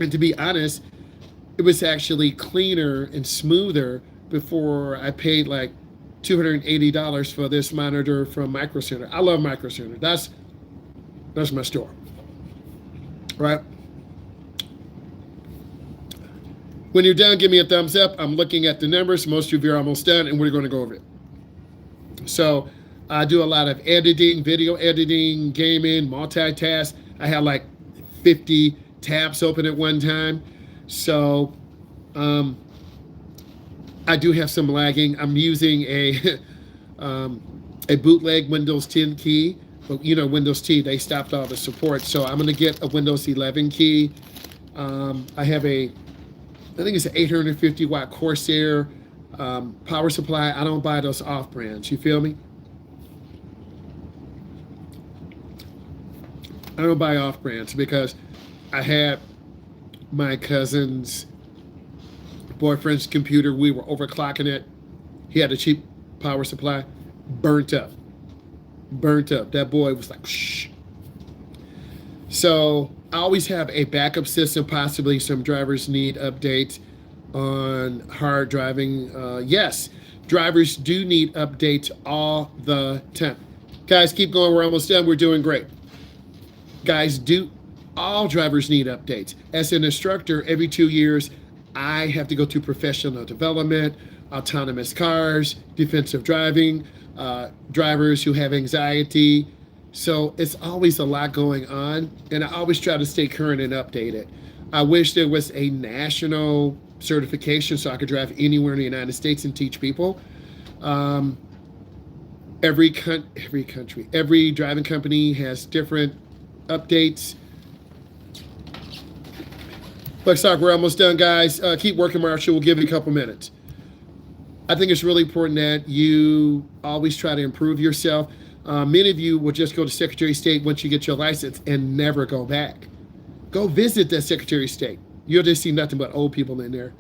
and to be honest, it was actually cleaner and smoother before I paid like $280 for this monitor from Micro Center. I love Micro Center. That's my store, right? When you're done, give me a thumbs up. I'm looking at the numbers. Most of you are almost done, and we're going to go over it. So I do a lot of editing, video editing, gaming, multitask. I have like 50 tabs open at one time. So I do have some lagging. I'm using a bootleg Windows 10 key, but you know, Windows 10, they stopped all the support. So I'm going to get a Windows 11 key. I have I think it's an 850 watt Corsair power supply. I don't buy those off brands. You feel me? I don't buy off brands because I had my cousin's boyfriend's computer. We were overclocking it. He had a cheap power supply, burnt up. burnt up. That boy was like, shh. So I always have a backup system. Possibly some drivers need updates on hard driving. Yes, drivers do need updates all the time. Guys, keep going. We're almost done. We're doing great. Guys, all drivers need updates. As an instructor, every 2 years, I have to go through professional development, autonomous cars, defensive driving, drivers who have anxiety. So it's always a lot going on, and I always try to stay current and updated. I wish there was a national certification so I could drive anywhere in the United States and teach people. Every driving company has different updates. Looks like we're almost done, guys. Keep working, Marshall. We'll give you a couple minutes. I think it's really important that you always try to improve yourself. Many of you will just go to Secretary of State once you get your license and never go back. Go visit the Secretary of State. You'll just see nothing but old people in there,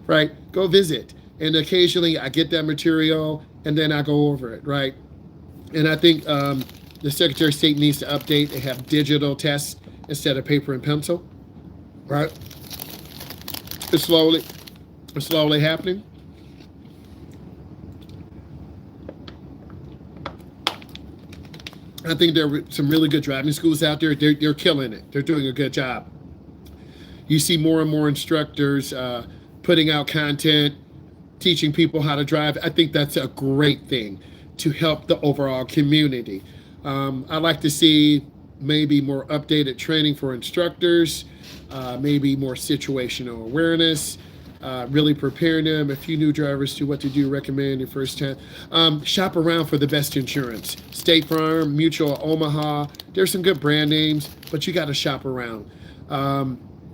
right? Go visit. And occasionally I get that material and then I go over it, right? And I think the Secretary of State needs to update and have digital tests instead of paper and pencil, right? It's slowly happening. I think there are some really good driving schools out there. They're killing it. They're doing a good job. You see more and more instructors putting out content, teaching people how to drive. I think that's a great thing to help the overall community. I'd like to see maybe more updated training for instructors, maybe more situational awareness, really preparing them. A few new drivers to what to do, recommend your first time. Shop around for the best insurance. State Farm, Mutual, Omaha. There's some good brand names, but you got to shop around.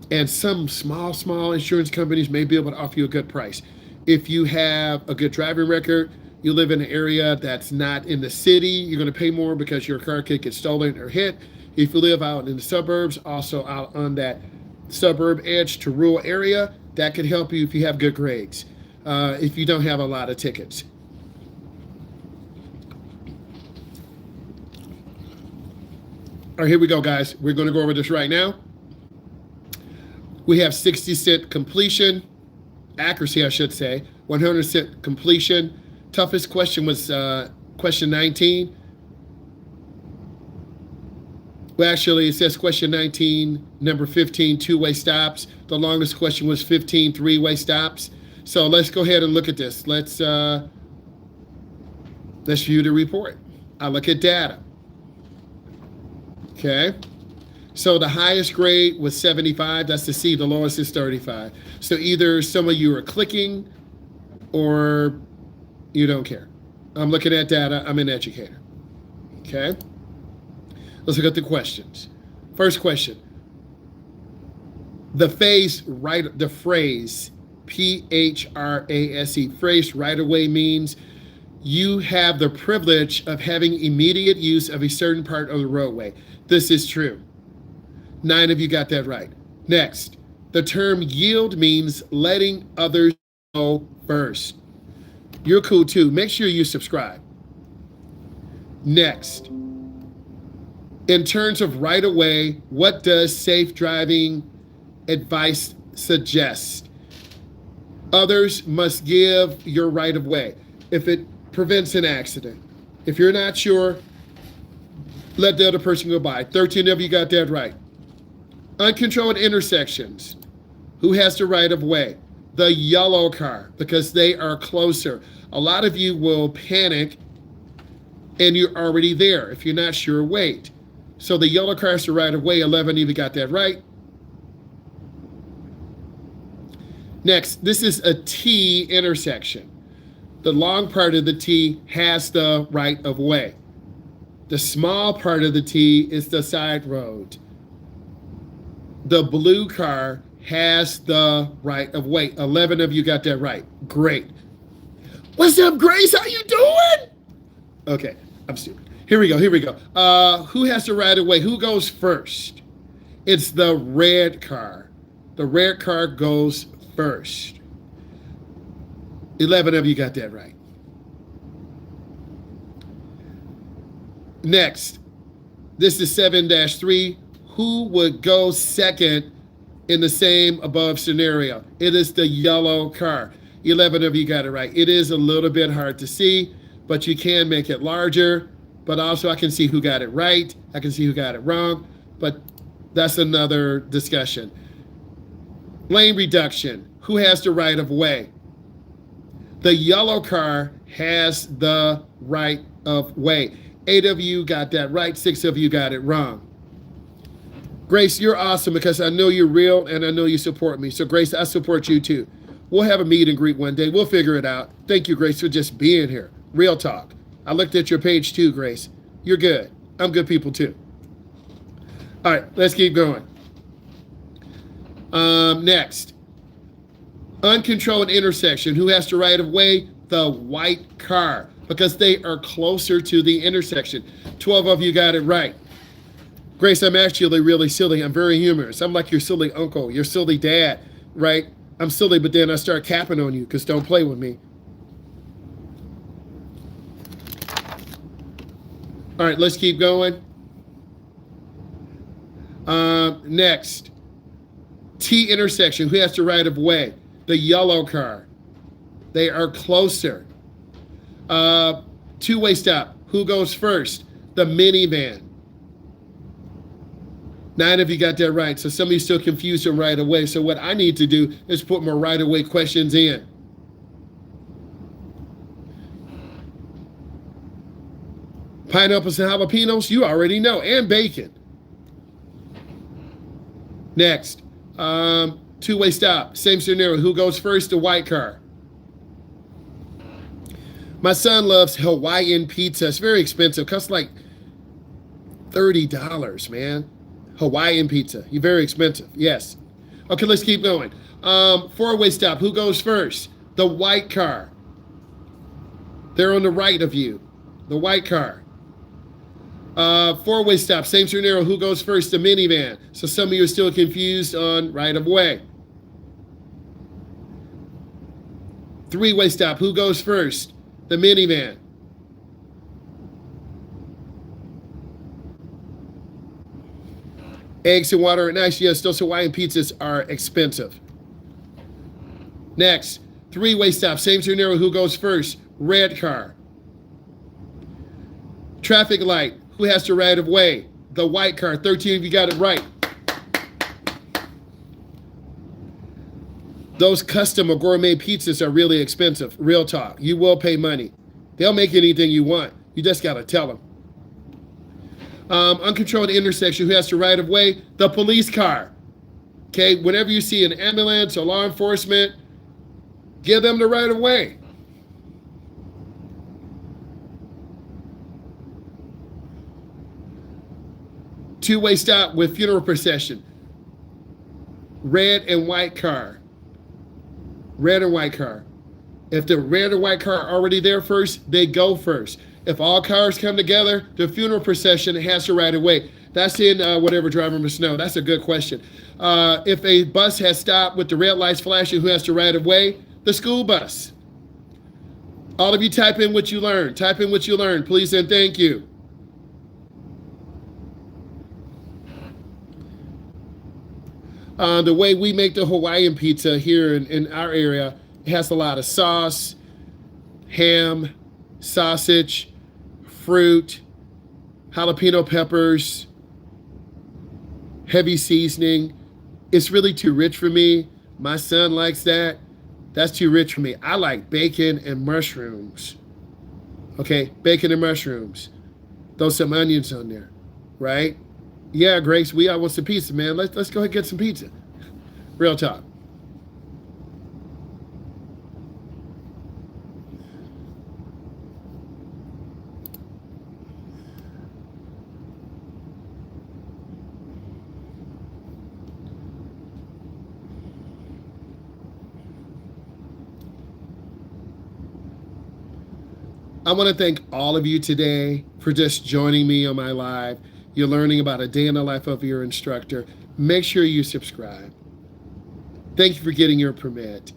And some small insurance companies may be able to offer you a good price. If you have a good driving record, you live in an area that's not in the city, you're going to pay more because your car could get stolen or hit. If you live out in the suburbs, also out on that suburb edge to rural area, that could help you if you have good grades, if you don't have a lot of tickets. All right, here we go, guys. We're going to go over this right now. We have 60% completion, accuracy, I should say, 100% completion. Toughest question was question 19. Well, actually, it says question 19, number 15, two-way stops. The longest question was 15, three-way stops. So let's go ahead and look at this. Let's view the report. I look at data. Okay. So the highest grade was 75. That's the C. The lowest is 35. So either some of you are clicking or you don't care. I'm looking at data. I'm an educator. Okay. Let's look at the questions. First question. The phrase P-H-R-A-S-E, phrase right away means you have the privilege of having immediate use of a certain part of the roadway. This is true. 9 of you got that right. Next, the term yield means letting others go first. You're cool too. Make sure you subscribe. Next, in terms of right of way, what does safe driving advice suggest? Others must give your right of way if it prevents an accident. If you're not sure, let the other person go by. 13 of you got that right. Uncontrolled intersections. Who has the right of way? The yellow car, because they are closer. A lot of you will panic and you're already there. If you're not sure, wait. So the yellow car is the right of way. 11 of you got that right. Next, this is a T intersection. The long part of the T has the right of way. The small part of the T is the side road. The blue car has the right of way. 11 of you got that right. Great. What's up, Grace? How you doing? Okay, I'm stupid. Here we go. Who has the right of way? Who goes first? It's the red car. The red car goes first. 11 of you got that right. Next, this is 7-3. Who would go second in the same above scenario? It is the yellow car. 11 of you got it right. It is a little bit hard to see, but you can make it larger. But also I can see who got it right. I can see who got it wrong. But that's another discussion. Lane reduction. Who has the right of way? The yellow car has the right of way. 8 of you got that right. 6 of you got it wrong. Grace, you're awesome because I know you're real and I know you support me. So Grace, I support you too. We'll have a meet and greet one day. We'll figure it out. Thank you, Grace, for just being here. Real talk. I looked at your page too, Grace. You're good. I'm good people too. All right, let's keep going. Next. Uncontrolled intersection. Who has the right of way? The white car, because they are closer to the intersection. 12 of you got it right. Grace, I'm actually really silly. I'm very humorous. I'm like your silly uncle, your silly dad, right? I'm silly, but then I start capping on you because don't play with me. All right, let's keep going. Next, T intersection. Who has the right of way? The yellow car. They are closer. Two-way stop. Who goes first? The minivan. 9 of you got that right. So some of you still confused on right away. So what I need to do is put more right away questions in. Pineapples and jalapenos, you already know, and bacon. Next, two-way stop. Same scenario. Who goes first? The white car. My son loves Hawaiian pizza. It's very expensive. It costs like $30, man. Hawaiian pizza. You're very expensive. Yes. Okay, let's keep going. Four-way stop. Who goes first? The white car. They're on the right of you. The white car. Four-way stop. Same scenario. Who goes first? The minivan. So some of you are still confused on right of way. Three-way stop. Who goes first? The minivan. Eggs and water are nice. Yes, those Hawaiian pizzas are expensive. Next, three-way stop. Same scenario. Who goes first? Red car. Traffic light. Who has the right of way? The white car. 13 of you got it right. Those custom or gourmet pizzas are really expensive. Real talk. You will pay money. They'll make anything you want. You just got to tell them. Uncontrolled intersection. Who has the right of way? The police car. Okay, whenever you see an ambulance or law enforcement, give them the right of way. Two-way stop with funeral procession. Red and white car. Red and white car. If the red and white car are already there first, they go first. If all cars come together, the funeral procession has the right of way. That's in whatever driver must know. That's a good question. If a bus has stopped with the red lights flashing, who has the right of way? The school bus. All of you type in what you learned. Type in what you learned, please and thank you. The way we make the Hawaiian pizza here in our area, it has a lot of sauce, ham, sausage, fruit, jalapeno peppers, heavy seasoning. It's really too rich for me. My son likes that. That's too rich for me. I like bacon and mushrooms. Okay, bacon and mushrooms. Throw some onions on there, right? Yeah, Grace, we all want some pizza, man. Let's go ahead and get some pizza. Real talk. I want to thank all of you today for just joining me on my live. You're learning about a day in the life of your instructor. Make sure you subscribe. Thank you for getting your permit.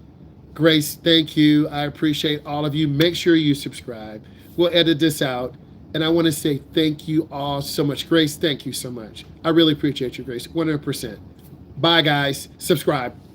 Grace, thank you. I appreciate all of you. Make sure you subscribe. We'll edit this out And I want to say thank you all so much. Grace, thank you so much. I really appreciate you, Grace, 100%. Bye, guys. Subscribe.